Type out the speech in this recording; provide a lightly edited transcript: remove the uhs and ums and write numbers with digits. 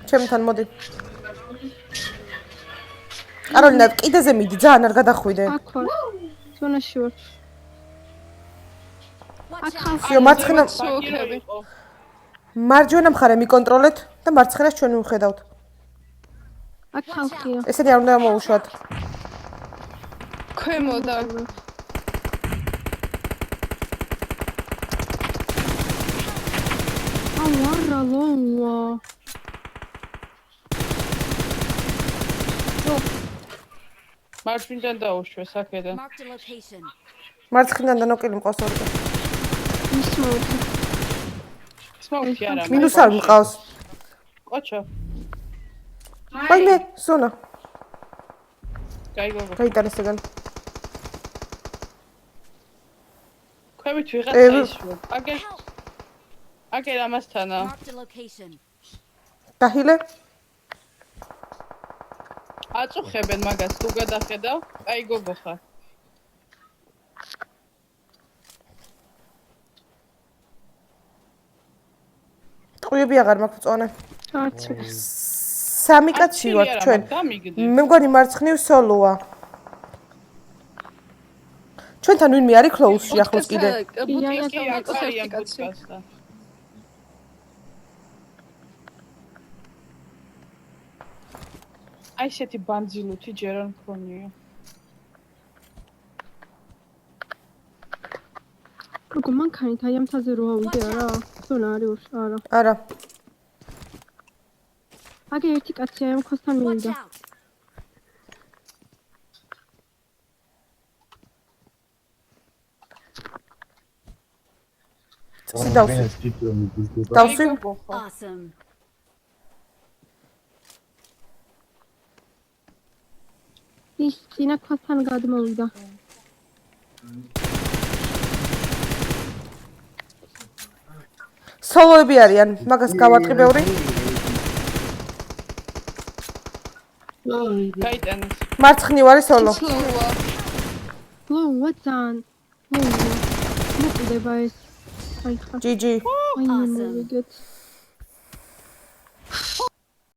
ჩემთან მოდი. კაროლინა, კიდეზე მიდი, ძალიან არ გადახვიდე. აქ ვარ. ზონაში ვარ. აქ იო, მარცხენა ბაგირები იყო. მარჯვენა მხარე მიკონტროლეთ და მარცხენას ჩვენ ვხედავთ. აქ ხალხია. ესენი არ უნდა მოუშვათ. ქვემოდა. არა ლოვა. მარჯვნიდან დაუშვეს აქედან. Marked a location. მარცხნიდან და ნოკილი მყავს ორი. ისმოთი. სმოუკი არა. მინუს არ მყავს. ყოჩო. ვაიმე, ზონა. გაიგო. გაიტანესეგან. ქვევით ვიღაცა ისვრო. აგერ ამასთანა. Marked a location. დაჰილე? აწუხებენ მაგას თუ გადახედავ. აი გოგო ხარ. ტყუები აღარ მაქვს წონე. არც. სამი კაცი ვართ ჩვენ. მე მგონი მარცხნივ სოლოა. ჩვენთან ვინმე არის close-ში ახლოს კიდე? ბუტიკი აქ არიან ბუტკასთან. აი ესეთი ბანძილუთი ჯერ არ მქონია. როგორ მანქანით აი ამ თაზე რო ავიდე არა? ზონა არის არა. არა. აგე ერთი კაცი აი ამ ხოსთან Watch მინდა. out. დავსვი? Awesome. ის წინა ხოსთან გადმოვიდა. სოლოები არიან, მაგას გავარტყი ბევრი. გაიტანეს. მარცხნივ არის სოლო. ლოვა ძალიან. ლოვა. მოკვდება ეს. აი ხა. GG. აი მოვიგეთ.